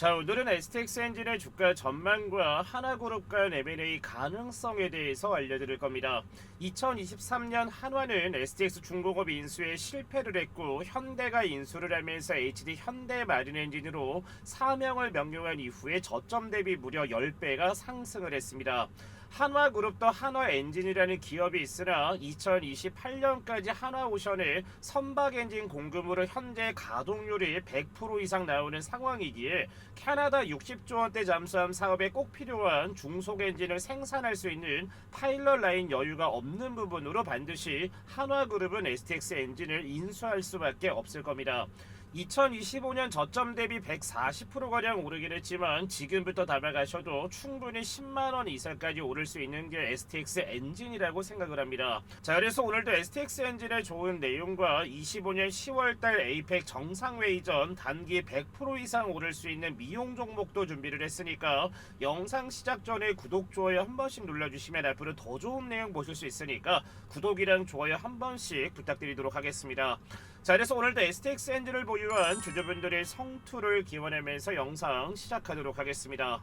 자, 오늘은 STX 엔진의 주가 전망과 하나그룹 간 M&A 가능성에 대해서 알려드릴 겁니다. 2023년 한화는 STX 중공업 인수에 실패를 했고 현대가 인수를 하면서 HD 현대 마린 엔진으로 사명을 명령한 이후에 저점 대비 무려 10배가 상승을 했습니다. 한화그룹도 한화엔진이라는 기업이 있으나 2028년까지 한화오션의 선박엔진 공급으로 현재 가동률이 100% 이상 나오는 상황이기에 캐나다 60조 원대 잠수함 사업에 꼭 필요한 중속엔진을 생산할 수 있는 파일럿 라인 여유가 없는 부분으로 반드시 한화그룹은 STX 엔진을 인수할 수밖에 없을 겁니다. 2025년 저점 대비 140%가량 오르긴 했지만 지금부터 담아가셔도 충분히 10만원 이상까지 오를 수 있는 게 STX 엔진이라고 생각을 합니다. 자, 그래서 오늘도 STX 엔진의 좋은 내용과 25년 10월달 에이펙 정상회의 전 단기 100% 이상 오를 수 있는 미용 종목도 준비를 했으니까 영상 시작 전에 구독, 좋아요 한 번씩 눌러주시면 앞으로 더 좋은 내용 보실 수 있으니까 구독이랑 좋아요 한 번씩 부탁드리도록 하겠습니다. 자, 그래서 오늘도 STX 엔진을 보유한 주주분들의 성투를 기원하면서 영상 시작하도록 하겠습니다.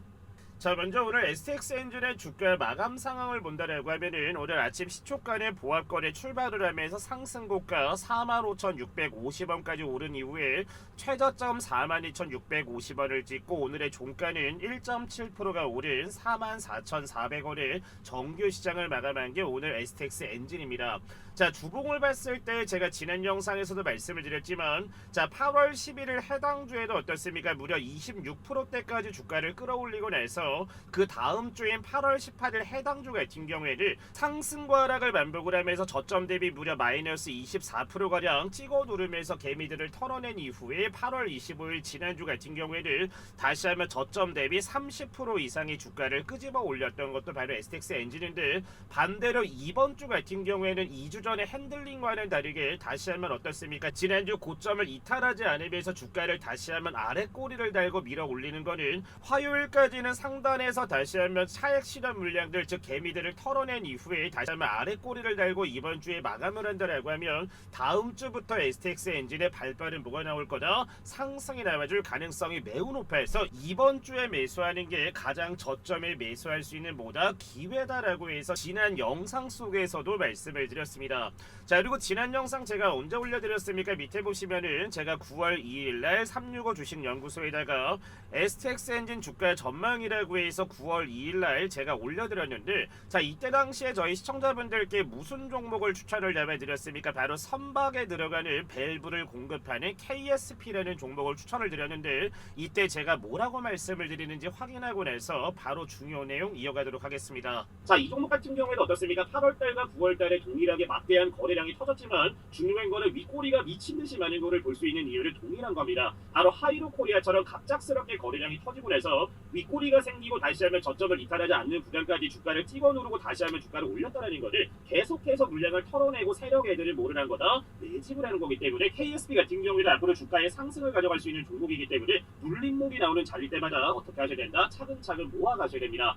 자, 먼저 오늘 STX 엔진의 주가 마감 상황을 본다라고 하면은 오늘 아침 시초간에 보합권에 출발을 하면서 상승고가 45,650원까지 오른 이후에 최저점 42,650원을 찍고 오늘의 종가는 1.7%가 오른 44,400원에 정규 시장을 마감한 게 오늘 STX 엔진입니다. 자, 주봉을 봤을 때 제가 지난 영상에서도 말씀을 드렸지만 자, 8월 11일 해당 주에도 어떻습니까? 무려 26%대까지 주가를 끌어올리고 나서 그 다음 주인 8월 18일 해당 주 같은 경우에는 상승과 하락을 반복을 하면서 저점 대비 무려 마이너스 24%가량 찍어 누르면서 개미들을 털어낸 이후에 8월 25일 지난주 같은 경우에는 다시 한번 저점 대비 30% 이상의 주가를 끄집어 올렸던 것도 바로 STX 엔진인데 반대로 이번 주 같은 경우에는 2주 전에 핸들링과는 다르게 다시 한번 어떻습니까? 지난주 고점을 이탈하지 않으면서 주가를 다시 한번 아래 꼬리를 달고 밀어 올리는 거는 화요일까지는 상단에서 다시 한번 차액 실현 물량들 즉 개미들을 털어낸 이후에 다시 한번 아래 꼬리를 달고 이번 주에 마감을 한다라고 하면 다음 주부터 STX 엔진의 발발은 뭐가 나올 거다? 상승이 나와줄 가능성이 매우 높아서 이번 주에 매수하는 게 가장 저점에 매수할 수 있는 뭐다? 기회다라고 해서 지난 영상 속에서도 말씀을 드렸습니다. 자, 그리고 지난 영상 제가 언제 올려드렸습니까? 밑에 보시면은 제가 9월 2일날 365 주식연구소에다가 STX 엔진 주가 전망이라고 해서 9월 2일날 제가 올려드렸는데 자, 이때 당시에 저희 시청자분들께 무슨 종목을 추천을 잡아드렸습니까? 바로 선박에 들어가는 밸브를 공급하는 KSP라는 종목을 추천을 드렸는데 이때 제가 뭐라고 말씀을 드리는지 확인하고 나서 바로 중요 내용 이어가도록 하겠습니다. 자, 이 종목 같은 경우에는 어떻습니까? 8월달과 9월달에 동일하게 막대한 거래량이 터졌지만 중요한 거는 윗꼬리가 미친듯이 많은 거를 볼 수 있는 이유는 동일한 겁니다. 바로 하이로 코리아처럼 갑작스럽게 거래량이 터지고 나서 윗꼬리가 생기고 다시 하면 저점을 이탈하지 않는 구간까지 주가를 찍어 누르고 다시 하면 주가를 올렸다는 것을 계속해서 물량을 털어내고 세력 애들을 모르는 거다 매집을 하는 거기 때문에 KSP 같은 경우에는 앞으로 주가의 상승을 가져갈 수 있는 종목이기 때문에 눌림목이 나오는 자리 때마다 어떻게 하셔야 된다? 차근차근 모아가셔야 됩니다.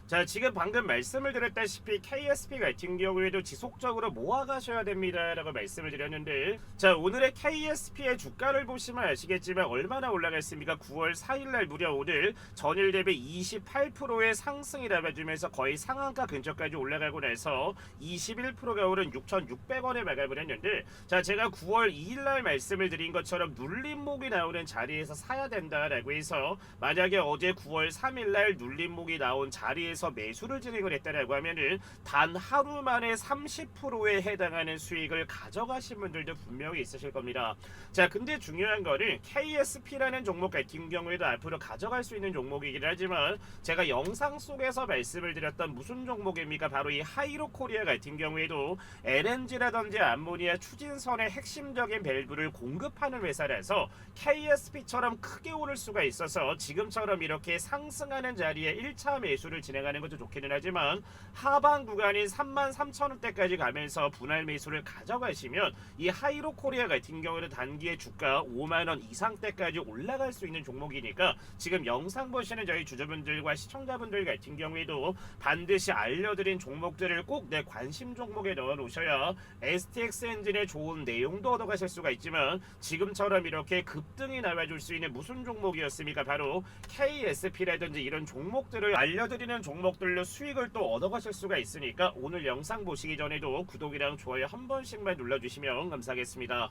자, 지금 방금 말씀을 드렸다시피 KSP 같은 경우에도 지속적으로 모아가셔야 됩니다 라고 말씀을 드렸는데 자, 오늘의 KSP의 주가를 보시면 아시겠지만 얼마나 올라갔습니까? 9월 4일날 무려 오늘 전일 대비 28%의 상승이 나와주면서 거의 상한가 근처까지 올라가고 나서 21%가 오른 6,600원에 마감을 했는데 자, 제가 9월 2일날 말씀을 드린 것처럼 눌림목이 나오는 자리에서 사야 된다라고 해서 만약에 어제 9월 3일날 눌림목이 나온 자리에서 매수를 진행을 했다라고 하면은 단 하루 만에 30%에 해당하는 수익을 가져가신 분들도 분명히 있으실 겁니다. 자, 근데 중요한 거는 KSP라는 종목 같은 경우에도 앞으로 가져갈 수 있는 종목이긴 하지만 제가 영상 속에서 말씀을 드렸던 무슨 종목입니까? 바로 이 하이로 코리아 같은 경우에도 LNG라든지 암모니아 추진선의 핵심적인 밸브를 공급하는 회사라서 KSP처럼 크게 오를 수가 있어서 지금처럼 이렇게 상승하는 자리에 1차 매수를 진행 진행하는 것도 좋기는 하지만 하방 구간인 33,000원대까지 가면서 분할 매수를 가져가시면 이 하이로 코리아 같은 경우는 단기에 주가 5만원 이상대까지 올라갈 수 있는 종목이니까 지금 영상 보시는 저희 주주분들과 시청자분들 같은 경우에도 반드시 알려드린 종목들을 꼭 내 관심 종목에 넣어 놓으셔야 STX 엔진의 좋은 내용도 얻어가실 수가 있지만 지금처럼 이렇게 급등이 나와줄 수 있는 무슨 종목이었습니까? 바로 KSP라든지 이런 종목들을 알려드리는 종목들로 수익을 또 얻어가실 수가 있으니까 오늘 영상 보시기 전에도 구독이랑 좋아요 한 번씩만 눌러주시면 감사하겠습니다.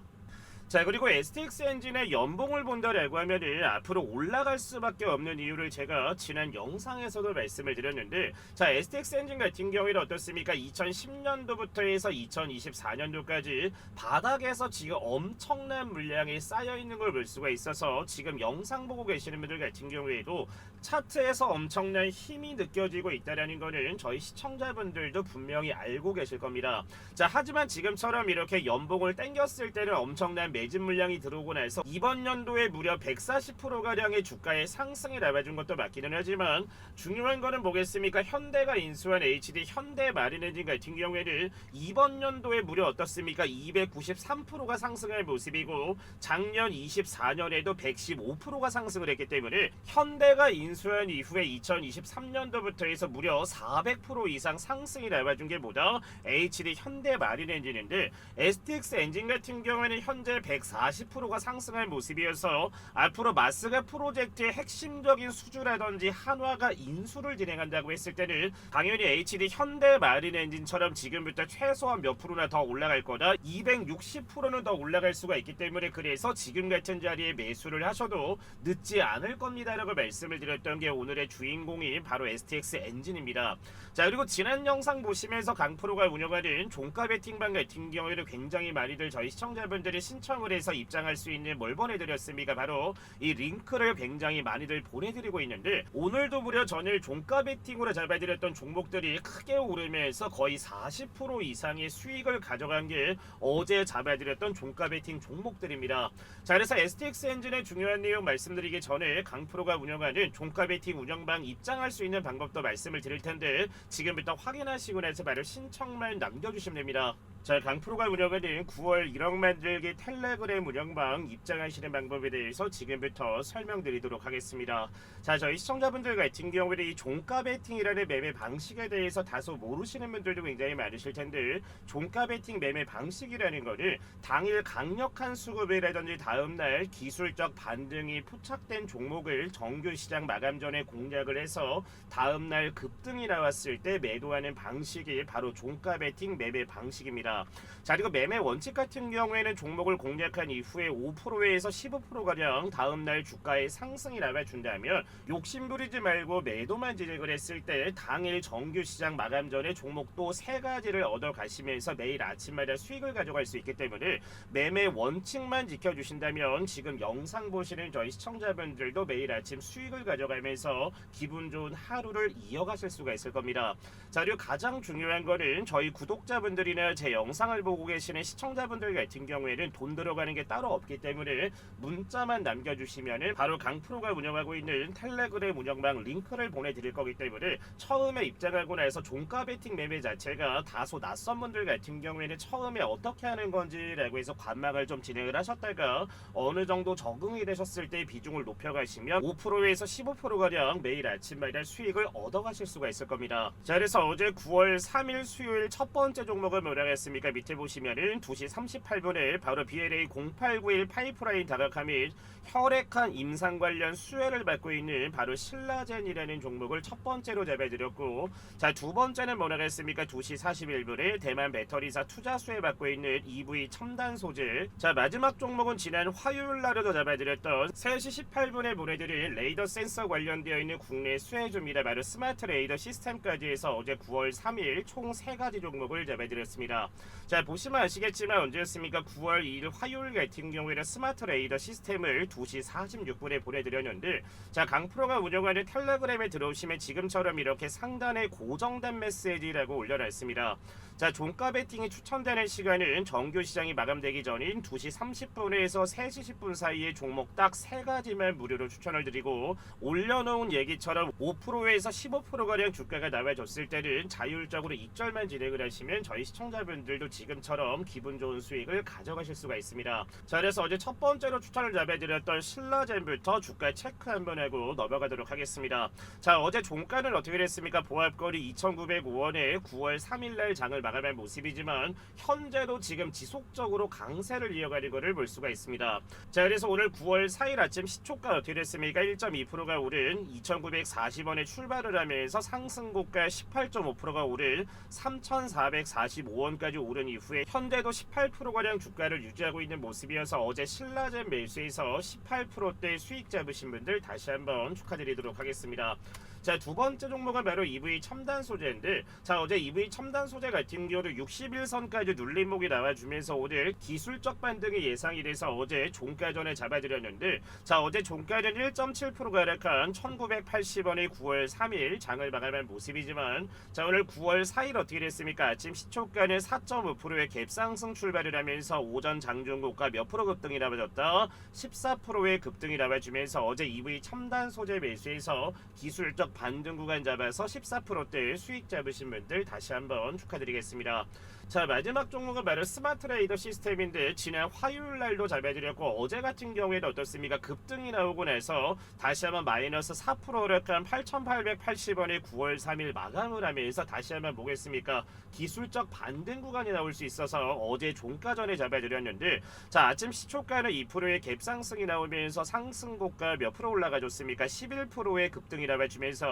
자, 그리고 STX 엔진의 연봉을 본다라고 하면은 앞으로 올라갈 수밖에 없는 이유를 제가 지난 영상에서도 말씀을 드렸는데, 자, STX 엔진 같은 경우에는 어떻습니까? 2010년도부터 해서 2024년도까지 바닥에서 지금 엄청난 물량이 쌓여 있는 걸 볼 수가 있어서 지금 영상 보고 계시는 분들 같은 경우에도 차트에서 엄청난 힘이 느껴지고 있다라는 거는 저희 시청자분들도 분명히 알고 계실 겁니다. 자, 하지만 지금처럼 이렇게 연봉을 땡겼을 때는 엄청난 매집 물량이 들어오고 나서 이번 연도에 무려 140%가량의 주가의 상승이 나와준 것도 맞기는 하지만 중요한 거는 뭐겠습니까? 현대가 인수한 HD 현대마린엔진 같은 경우에는 이번 연도에 무려 어떻습니까? 293%가 상승할 모습이고 작년 24년에도 115%가 상승을 했기 때문에 현대가 인수한 이후에 2023년도부터 해서 무려 400% 이상 상승이 나와준 게 뭐다? HD 현대마린엔진인데 STX 엔진 같은 경우에는 현재 140%가 상승할 모습이어서 앞으로 마스가 프로젝트의 핵심적인 수주라든지 한화가 인수를 진행한다고 했을 때는 당연히 HD 현대마린엔진처럼 지금부터 최소한 몇 프로나 더 올라갈 거다. 260%는 더 올라갈 수가 있기 때문에 그래서 지금 같은 자리에 매수를 하셔도 늦지 않을 겁니다라고 말씀을 드렸던 게 오늘의 주인공이 바로 STX 엔진입니다. 자, 그리고 지난 영상 보시면서 강프로가 운영하는 종가 베팅방 같은 경우에는 굉장히 많이들 저희 시청자분들이 신청을 해서 입장할 수 있는 뭘 보내드렸습니까? 바로 이 링크를 굉장히 많이들 보내드리고 있는데 오늘도 무려 전일 종가 베팅으로 잡아드렸던 종목들이 크게 오르면서 거의 40% 이상의 수익을 가져간 게 어제 잡아드렸던 종가 베팅 종목들입니다. 자, 그래서 STX 엔진의 중요한 내용 말씀드리기 전에 강프로가 운영하는 종가 베팅 운영방 입장할 수 있는 방법도 말씀을 드릴 텐데 지금부터 확인하시고 나서 바로 신청만 남겨주시면 됩니다. 자, 강프로가 운영하는 9월 1억 만들기 텔레그램 운영방 입장하시는 방법에 대해서 지금부터 설명드리도록 하겠습니다. 자, 저희 시청자분들 같은 경우에는 이 종가 베팅이라는 매매 방식에 대해서 다소 모르시는 분들도 굉장히 많으실 텐데 종가 베팅 매매 방식이라는 거는 당일 강력한 수급이라든지 다음날 기술적 반등이 포착된 종목을 정규 시장 마감 전에 공략을 해서 다음날 급등이 나왔을 때 매도하는 방식이 바로 종가 베팅 매매 방식입니다. 자, 그리고 매매 원칙 같은 경우에는 종목을 공략한 이후에 5%에서 15%가량 다음날 주가의 상승이 나와준다면 욕심부리지 말고 매도만 진행을 했을 때 당일 정규시장 마감 전에 종목도 3가지를 얻어가시면서 매일 아침마다 수익을 가져갈 수 있기 때문에 매매 원칙만 지켜주신다면 지금 영상 보시는 저희 시청자분들도 매일 아침 수익을 가져가면서 기분 좋은 하루를 이어가실 수가 있을 겁니다. 자, 그리고 가장 중요한 거는 저희 구독자분들이나 제 영상을 보고 계시는 시청자분들 같은 경우에는 돈 들어가는 게 따로 없기 때문에 문자만 남겨주시면 바로 강프로가 운영하고 있는 텔레그램 운영방 링크를 보내드릴 거기 때문에 처음에 입장하고 나서 종가 베팅 매매 자체가 다소 낯선 분들 같은 경우에는 처음에 어떻게 하는 건지라고 해서 관망을 좀 진행을 하셨다가 어느 정도 적응이 되셨을 때 비중을 높여가시면 5%에서 15%가량 매일 아침마다 수익을 얻어가실 수가 있을 겁니다. 자, 그래서 어제 9월 3일 수요일 첫 번째 종목을 뭐라고 했습니까? 밑에 보시면은 2시 38분에 바로 BLA 0891 파이프라인 다각화 및 혈액한 임상 관련 수혜를 받고 있는 바로 신라젠이라는 종목을 첫 번째로 잡아드렸고, 자, 두 번째는 뭐라고 했습니까? 2시 41분에 대만 배터리사 투자 수혜 받고 있는 EV 첨단 소재. 자, 마지막 종목은 지난 화요일 날에도 잡아드렸던 3시 18분에 보내드릴 레이더 센서 관련되어 있는 국내 수혜주입니다. 바로 스마트 레이더 시스템까지 해서 어제 9월 3일 총 3가지 종목을 잡아드렸습니다. 자, 보시면 아시겠지만 언제였습니까? 9월 2일 화요일 같은 경우에는 스마트 레이더 시스템을 2시 46분에 보내드렸는데, 자, 강프로가 운영하는 텔레그램에 들어오시면 지금처럼 이렇게 상단에 고정된 메시지라고 올려놨습니다. 자, 종가 베팅이 추천되는 시간은 정규 시장이 마감되기 전인 2시 30분에서 3시 10분 사이에 종목 딱 3가지만 무료로 추천을 드리고, 올려놓은 얘기처럼 5%에서 15%가량 주가가 나와줬을 때는 자율적으로 입절만 진행을 하시면 저희 시청자분들도 지금처럼 기분 좋은 수익을 가져가실 수가 있습니다. 자, 그래서 어제 첫 번째로 추천을 잡아드렸던 신라젠부터 주가 체크 한번 하고 넘어가도록 하겠습니다. 자, 어제 종가는 어떻게 됐습니까? 보합거리 2,905원에 9월 3일날 장을 마감한 모습이지만 현재도 지금 지속적으로 강세를 이어가는 것을 볼 수가 있습니다. 자, 그래서 오늘 9월 4일 아침 시초가 어떻게 됐습니까? 1.2%가 오른 2,940원에 출발을 하면서 상승고가 18.5%가 오른 3,445원까지 오른 이후에 현재도 18%가량 주가를 유지하고 있는 모습이어서 어제 신라젠 매수에서 18%대 수익 잡으신 분들 다시 한번 축하드리도록 하겠습니다. 자, 두 번째 종목은 바로 EV 첨단 소재인데, 자, 어제 EV 첨단 소재 같은 경우도 61선까지 눌림목이 나와주면서 오늘 기술적 반등이 예상이 돼서 어제 종가 전에 잡아드렸는데, 자, 어제 종가는 1.7%가 하락한 1980원의 9월 3일 장을 마감한 모습이지만, 자, 오늘 9월 4일 어떻게 됐습니까? 아침 시초가는 4.5%의 갭상승 출발을 하면서 오전 장중고가 몇 프로 급등이 나와줬다? 14%의 급등이 나와주면서 어제 EV 첨단 소재 매수에서 기술적 반등 구간 잡아서 14%대 수익 잡으신 분들 다시 한번 축하드리겠습니다. 자, 마지막 종목은 바로 스마트 레이더 시스템인데, 지난 화요일 날도 잡아드렸고 어제 같은 경우에는 어떻습니까? 급등이 나오고 나서 다시 한번 마이너스 4% 하락한 8,880원에 9월 3일 마감을 하면서 다시 한번 보겠습니까? 기술적 반등 구간이 나올 수 있어서 어제 종가 전에 잡아드렸는데, 자, 아침 시초가는 2%의 갭상승이 나오면서 상승고가 몇 프로 올라가줬습니까? 11%의 급등이 나와주면서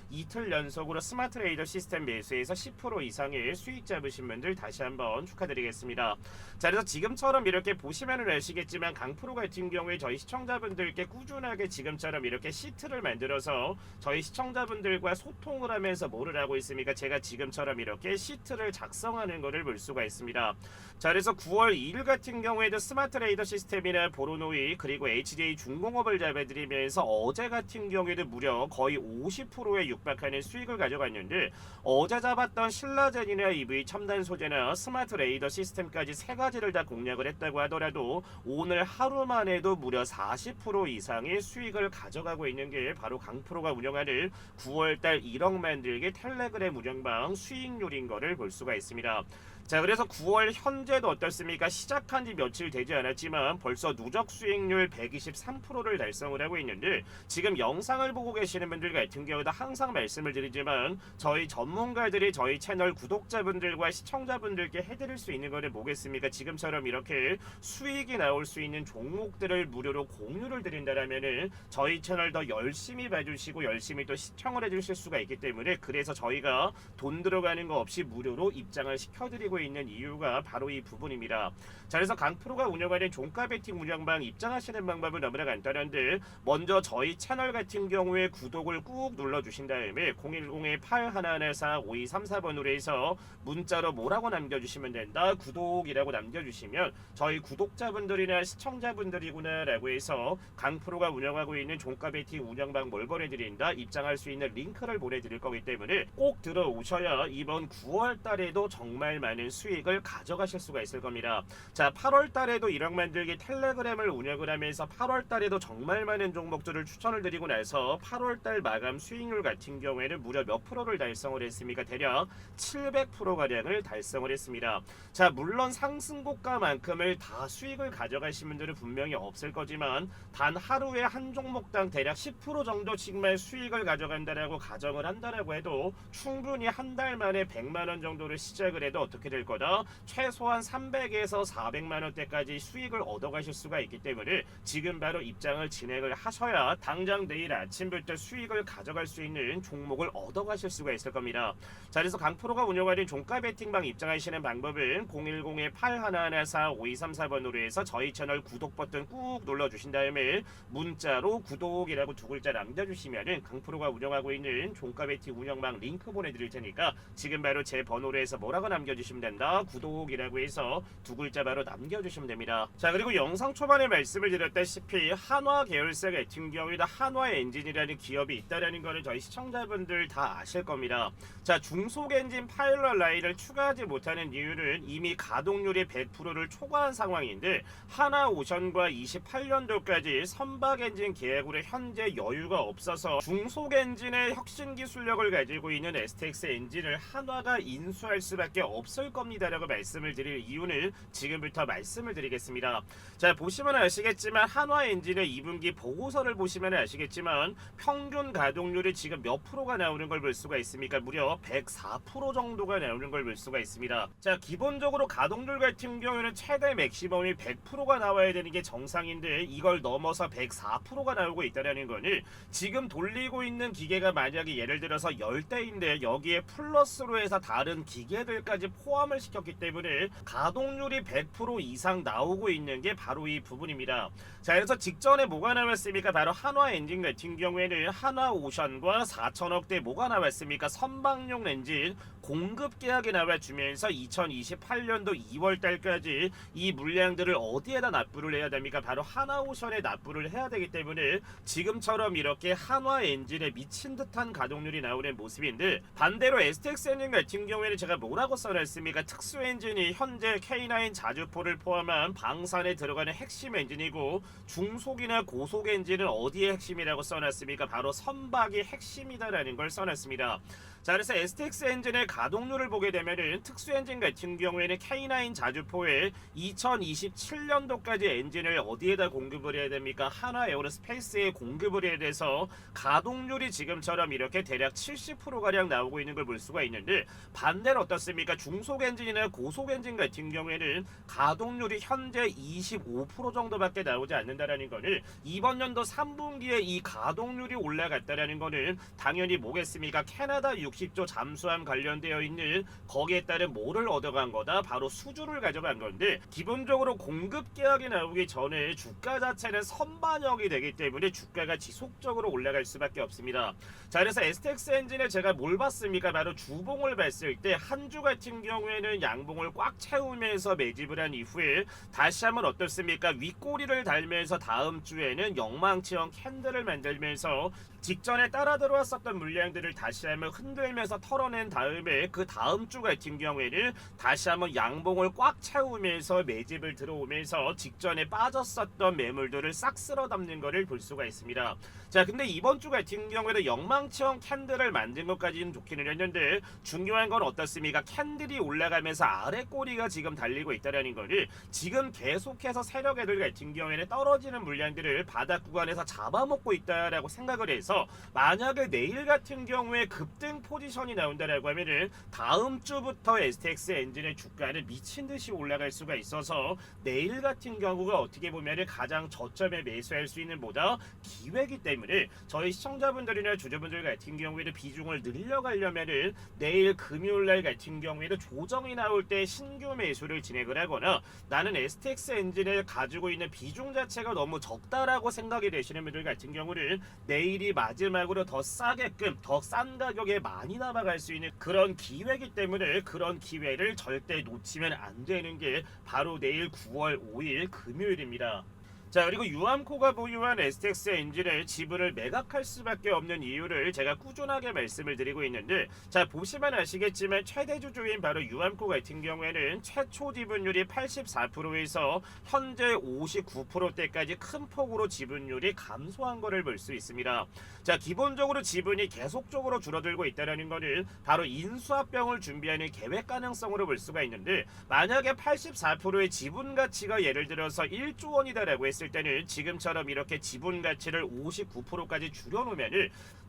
이틀 연속으로 스마트 레이더 시스템 매수에서 10% 이상의 수익 잡으신 분들 다시 한번 축하드리겠습니다. 자, 그래서 지금처럼 이렇게 보시면은 아시겠지만 강프로 같은 경우에 저희 시청자분들께 꾸준하게 지금처럼 이렇게 시트를 만들어서 저희 시청자분들과 소통을 하면서 뭐를 하고 있습니까? 제가 지금처럼 이렇게 시트를 작성하는 것을 볼 수가 있습니다. 자, 그래서 9월 2일 같은 경우에도 스마트 레이더 시스템이나 보로노이 그리고 HJ 중공업을 잡아드리면서 어제 같은 경우에도 무려 거의 50%에 육박하는 수익을 가져갔는데, 어제 잡았던 신라젠이나 EV 첨단 소재나 스마트 레이더 시스템까지 세 가지를 다 공략을 했다고 하더라도 오늘 하루만 해도 무려 40% 이상의 수익을 가져가고 있는 게 바로 강프로가 운영하는 9월달 1억 만들기 텔레그램 운영방 수익률인 것을 볼 수가 있습니다. 자, 그래서 9월 현재도 어떻습니까? 시작한 지 며칠 되지 않았지만 벌써 누적 수익률 123%를 달성을 하고 있는데, 지금 영상을 보고 계시는 분들 같은 경우도 항상 말씀을 드리지만 저희 전문가들이 저희 채널 구독자분들과 시청자분들께 해드릴 수 있는 거는 뭐겠습니까? 지금처럼 이렇게 수익이 나올 수 있는 종목들을 무료로 공유를 드린다라면은 저희 채널 더 열심히 봐주시고 열심히 또 시청을 해주실 수가 있기 때문에, 그래서 저희가 돈 들어가는 거 없이 무료로 입장을 시켜드리고 있는 이유가 바로 이 부분입니다. 자, 그래서 강프로가 운영하는 종가 베팅 운영방 입장하시는 방법은 너무나 간단한데, 먼저 저희 채널 같은 경우에 구독을 꾹 눌러주신 다음에 010-8114-5234번으로 해서 문자로 뭐라고 남겨주시면 된다? 구독이라고 남겨주시면 저희 구독자분들이나 시청자분들이구나 라고 해서 강프로가 운영하고 있는 종가 베팅 운영방 뭘 보내드린다? 입장할 수 있는 링크를 보내드릴 거기 때문에 꼭 들어오셔야 이번 9월 달에도 정말 많은 수익을 가져가실 수가 있을 겁니다. 자, 8월 달에도 1억 만들기 텔레그램을 운영을 하면서 8월 달에도 정말 많은 종목들을 추천을 드리고 나서 8월 달 마감 수익률 같은 경우에는 무려 몇 프로를 달성을 했습니까? 대략 700%가량을 달성을 했습니다. 자, 물론 상승고가만큼을 다 수익을 가져가신 분들은 분명히 없을 거지만 단 하루에 한 종목당 대략 10% 정도씩만 수익을 가져간다라고 가정을 한다라고 해도 충분히 한 달 만에 100만 원 정도를 시작을 해도 어떻게 될 거다? 최소한 300에서 400만 원대까지 수익을 얻어가실 수가 있기 때문에 지금 바로 입장을 진행을 하셔야 당장 내일 아침부터 수익을 가져갈 수 있는 종목을 얻어가실 수가 있을 겁니다. 자, 그래서 강프로가 운영하는 종가 베팅방 입장하시는 방법은 010-8114-5234번으로 해서 저희 채널 구독 버튼 꾹 눌러주신 다음에 문자로 구독이라고 두 글자 남겨주시면은 강프로가 운영하고 있는 종가 베팅 운영방 링크 보내드릴 테니까 지금 바로 제 번호로 해서 뭐라고 남겨주시면 된다. 구독이라고 해서 두 글자 바로 남겨주시면 됩니다. 자, 그리고 영상 초반에 말씀을 드렸다시피 한화 계열사 같은 경우에도 한화 엔진이라는 기업이 있다라는 거는 저희 시청자분들 다 아실 겁니다. 자, 중속 엔진 파일럿 라인을 추가하지 못하는 이유는 이미 가동률이 100%를 초과한 상황인데 하나오션과 28년도까지 선박 엔진 계약으로 현재 여유가 없어서 중속 엔진의 혁신 기술력을 가지고 있는 STX 엔진을 한화가 인수할 수밖에 없을 겁니다라고 말씀을 드릴 이유는 지금부터 말씀을 드리겠습니다. 자, 보시면 아시겠지만 한화 엔진의 2분기 보고서를 보시면 아시겠지만 평균 가동률이 지금 몇 프로가 나오는 걸 볼 수가 있습니까? 무려 104% 정도가 나오는 걸 볼 수가 있습니다. 자, 기본적으로 가동률 같은 경우에는 최대 맥시멈이 100%가 나와야 되는 게 정상인데 이걸 넘어서 104%가 나오고 있다는 거는 지금 돌리고 있는 기계가 만약에 예를 들어서 10대인데 여기에 플러스로 해서 다른 기계들까지 포함을 시켰기 때문에 가동률이 100% 이상 나오고 있는 게 바로 이 부분입니다. 자, 그래서 직전에 뭐가 나왔습니까? 바로 한화 엔진 같은 경우에는 한화오션과 4천억대 뭐가 나왔습니까? 선박용 엔진 공급 계약이 나와주면서 2028년도 2월달까지 이 물량들을 어디에다 납부를 해야 됩니까? 바로 한화오션에 납부를 해야 되기 때문에 지금처럼 이렇게 한화 엔진에 미친 듯한 가동률이 나오는 모습인데 반대로 STX 엔진 같은 경우에는 제가 뭐라고 써놨습니까? 특수 엔진이 현재 K9 자주포를 포함한 방산에 들어가는 핵심 엔진이고 중속이나 고속 엔진은 어디에 핵심이라고 써놨습니까? 바로 선박이 핵심이다라는 걸 써놨습니다. 자, 그래서 STX 엔진의 가동률을 보게 되면은 특수 엔진 같은 경우에는 K9 자주포에 2027년도까지 엔진을 어디에다 공급을 해야 됩니까? 한화 에어로스페이스에 공급을 해야 돼서 가동률이 지금처럼 이렇게 대략 70%가량 나오고 있는 걸 볼 수가 있는데 반대로 어떻습니까? 중속 엔진이나 고속 엔진 같은 경우에는 가동률이 현재 25% 정도밖에 나오지 않는다라는 거는 이번 연도 3분기에 이 가동률이 올라갔다라는 거는 당연히 뭐겠습니까? 캐나다 60조 잠수함 관련되어 있는 거기에 따른 뭐를 얻어간 거다? 바로 수주를 가져간 건데 기본적으로 공급 계약이 나오기 전에 주가 자체는 선반영이 되기 때문에 주가가 지속적으로 올라갈 수밖에 없습니다. 자, 그래서 STX 엔진에 제가 뭘 봤습니까? 바로 주봉을 봤을 때 한 주 같은 경우에는 양봉을 꽉 채우면서 매집을 한 이후에 다시 한번 어떻습니까? 윗꼬리를 달면서 다음 주에는 영망치형 캔들을 만들면서 직전에 따라 들어왔었던 물량들을 다시 한번 흔들면서 털어낸 다음에 그 다음 주 같은 경우에는 다시 한번 양봉을 꽉 채우면서 매집을 들어오면서 직전에 빠졌었던 매물들을 싹 쓸어 담는 것을 볼 수가 있습니다. 자, 근데 이번 주 같은 경우에는 영망치형 캔들을 만든 것까지는 좋기는 했는데 중요한 건 어떻습니까? 캔들이 올라가면서 아래 꼬리가 지금 달리고 있다는 거를 지금 계속해서 세력 애들 같은 경우에는 떨어지는 물량들을 바닥 구간에서 잡아먹고 있다라고 생각을 해서 만약에 내일 같은 경우에 급등 포지션이 나온다라고 하면은 다음 주부터 STX 엔진의 주가는 미친 듯이 올라갈 수가 있어서 내일 같은 경우가 어떻게 보면은 가장 저점에 매수할 수 있는 보다 기회이기 때문에 저희 시청자분들이나 주주분들 같은 경우에는 비중을 늘려가려면은 내일 금요일날 같은 경우에는 조정이 나올 때 신규 매수를 진행을 하거나 나는 STX 엔진을 가지고 있는 비중 자체가 너무 적다라고 생각이 되시는 분들 같은 경우는 내일이 마지막으로 더 싸게끔 더 싼 가격에 많이 남아갈 수 있는 그런 기회이기 때문에 그런 기회를 절대 놓치면 안 되는 게 바로 내일 9월 5일 금요일입니다. 자, 그리고 유암코가 보유한 STX 엔진의 지분을 매각할 수밖에 없는 이유를 제가 꾸준하게 말씀을 드리고 있는데 자, 보시면 아시겠지만 최대 주주인 바로 유암코 같은 경우에는 최초 지분율이 84%에서 현재 59%대까지 큰 폭으로 지분율이 감소한 것을 볼 수 있습니다. 자, 기본적으로 지분이 계속적으로 줄어들고 있다는 것은 바로 인수합병을 준비하는 계획 가능성으로 볼 수가 있는데 만약에 84%의 지분 가치가 예를 들어서 1조 원이다라고 했을 때는 지금처럼 이렇게 지분 가치를 59%까지 줄여놓으면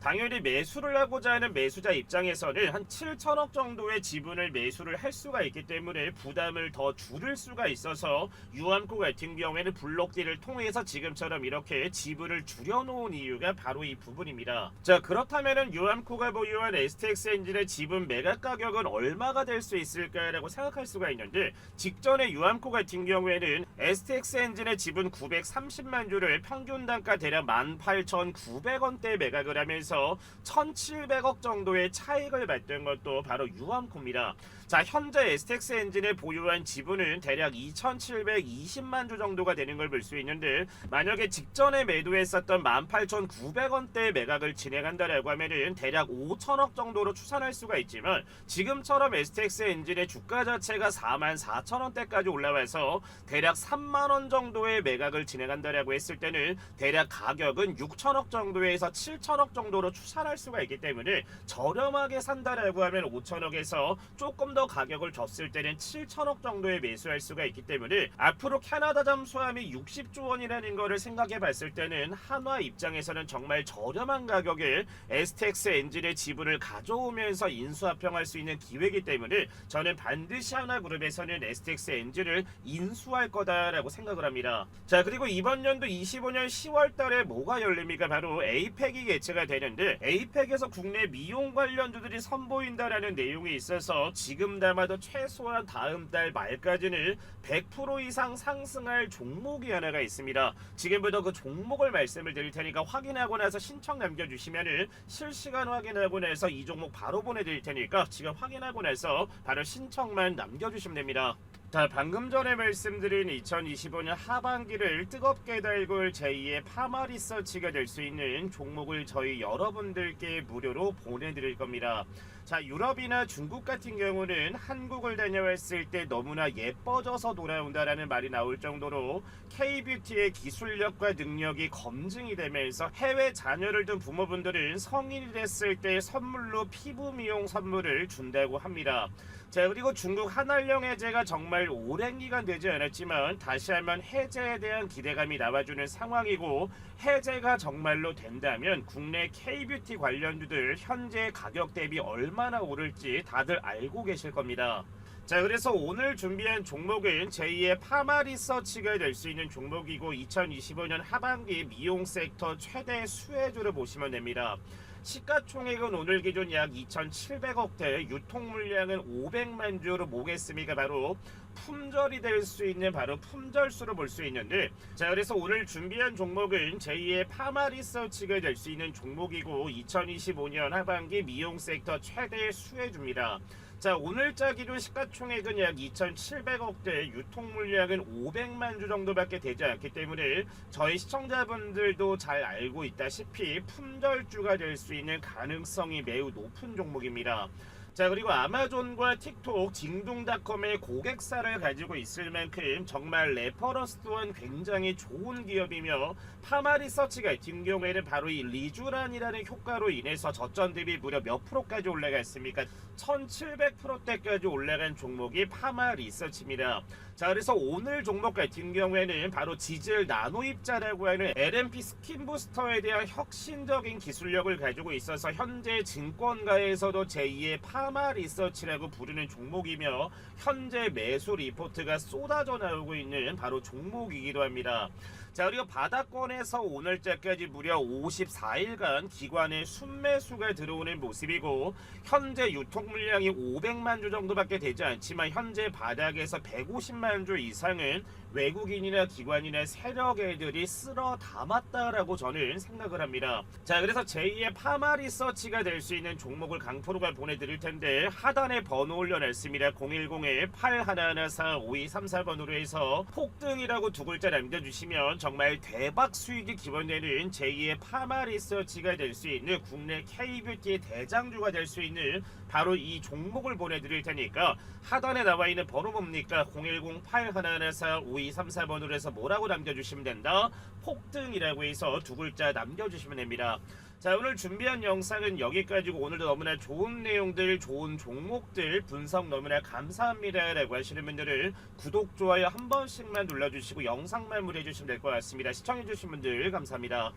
당연히 매수를 하고자 하는 매수자 입장에서는 한 7천억 정도의 지분을 매수를 할 수가 있기 때문에 부담을 더 줄일 수가 있어서 유암코 같은 경우에는 블록딜을 통해서 지금처럼 이렇게 지분을 줄여놓은 이유가 바로 이 부분입니다. 자, 그렇다면 유암코가 보유한 STX 엔진의 지분 매각 가격은 얼마가 될 수 있을까라고 생각할 수가 있는데 직전에 유암코 같은 경우에는 STX 엔진의 지분 900 230만 주를 평균 단가 대략 18,900원대에 매각을 하면서 1,700억 정도의 차익을 봤던 것도 바로 유암코입니다. 자, 현재 STX 엔진을 보유한 지분은 대략 2,720만 주 정도가 되는 걸 볼 수 있는데, 만약에 직전에 매도했었던 18,900원대 매각을 진행한다라고 하면은 대략 5천억 정도로 추산할 수가 있지만, 지금처럼 STX 엔진의 주가 자체가 44,000원대까지 올라와서 대략 3만원 정도의 매각을 진행한다라고 했을 때는 대략 가격은 6천억 정도에서 7천억 정도로 추산할 수가 있기 때문에, 저렴하게 산다라고 하면 5천억에서 조금 더 가격을 줬을 때는 7천억 정도에 매수할 수가 있기 때문에, 앞으로 캐나다 잠수함이 60조 원이라는 거를 생각해 봤을 때는 한화 입장에서는 정말 저렴한 가격에 STX 엔진의 지분을 가져오면서 인수합병할 수 있는 기회이기 때문에, 저는 반드시 하나그룹에서는 STX 엔진을 인수할 거다라고 생각을 합니다. 자, 그리고 이번 연도 25년 10월 달에 뭐가 열립니까? 바로 에이펙이 개최가 되는데, 에이펙에서 국내 미용 관련주들이 선보인다라는 내용이 있어서 지금담아도 최소한 다음 달 말까지는 100% 이상 상승할 종목이 하나가 있습니다. 지금부터 그 종목을 말씀을 드릴 테니까 확인하고 나서 신청 남겨주시면은 실시간 확인하고 나서 이 종목 바로 보내드릴 테니까 지금 확인하고 나서 바로 신청만 남겨주시면 됩니다. 자, 방금 전에 말씀드린 2025년 하반기를 뜨겁게 달굴 제2의 파마 리서치가 될 수 있는 종목을 저희 여러분들께 무료로 보내드릴 겁니다. 자, 유럽이나 중국 같은 경우는 한국을 다녀왔을 때 너무나 예뻐져서 돌아온다라는 말이 나올 정도로 K뷰티의 기술력과 능력이 검증이 되면서 해외 자녀를 둔 부모분들은 성인이 됐을 때 선물로 피부 미용 선물을 준다고 합니다. 자, 그리고 중국 한알령 해제가 정말 오랜 기간 되지 않았지만 다시 한번 해제에 대한 기대감이 나와주는 상황이고, 해제가 정말로 된다면 국내 K뷰티 관련주들 현재 가격 대비 얼마나 오를지 다들 알고 계실 겁니다. 자, 그래서 오늘 준비한 종목은 제2의 파마 리서치가 될 수 있는 종목이고, 2025년 하반기 미용 섹터 최대 수혜주를 보시면 됩니다. 시가총액은 오늘 기준 약 2,700억대, 유통 물량은 500만 주로 보겠습니다. 바로 품절이 될 수 있는 바로 품절수로 볼 수 있는데, 자, 그래서 오늘 준비한 종목은 제2의 파마 리서치가 될 수 있는 종목이고, 2025년 하반기 미용 섹터 최대 수혜주입니다. 자, 오늘자 기준 시가총액은 약 2,700억대, 유통 물량은 500만 주 정도밖에 되지 않기 때문에 저희 시청자분들도 잘 알고 있다시피 품절주가 될 수 있는 가능성이 매우 높은 종목입니다. 자, 그리고 아마존과 틱톡, 징둥닷컴의 고객사를 가지고 있을 만큼 정말 레퍼런스 또한 굉장히 좋은 기업이며, 파마 리서치 같은 경우에는 바로 이 리쥬란이라는 효과로 인해서 저점 대비 무려 몇 프로까지 올라갔습니까? 1700%대까지 올라간 종목이 파마 리서치입니다. 자, 그래서 오늘 종목 같은 경우에는 바로 지질 나노 입자라고 하는 LNP 스킨 부스터에 대한 혁신적인 기술력을 가지고 있어서 현재 증권가에서도 제2의 파마 리서치라고 부르는 종목이며, 현재 매수 리포트가 쏟아져 나오고 있는 바로 종목이기도 합니다. 자, 그리고 바닥권에서 오늘자까지 무려 54일간 기관의 순매수가 들어오는 모습이고, 현재 유통 물량이 500만 주 정도밖에 되지 않지만 현재 바닥에서 150만 주 이상은 외국인이나 기관이나 세력 애들이 쓸어 담았다라고 저는 생각을 합니다. 자, 그래서 제2의 파마 리서치가 될 수 있는 종목을 강프로가 보내드릴 텐데, 하단에 번호 올려놨습니다. 010-8114-5234번으로 해서 폭등이라고 두 글자 남겨주시면 정말 대박 수익이 기원되는 제2의 파마 리서치가 될 수 있는 국내 K뷰티의 대장주가 될 수 있는 바로 이 종목을 보내드릴 테니까, 하단에 나와 있는 번호 뭡니까? 010-8114-5234번으로 해서 뭐라고 남겨주시면 된다? 폭등이라고 해서 두 글자 남겨주시면 됩니다. 자, 오늘 준비한 영상은 여기까지고, 오늘도 너무나 좋은 내용들, 좋은 종목들 분석 너무나 감사합니다 라고 하시는 분들은 구독, 좋아요 한 번씩만 눌러주시고 영상 마무리해 주시면 될 것 같습니다. 시청해 주신 분들 감사합니다.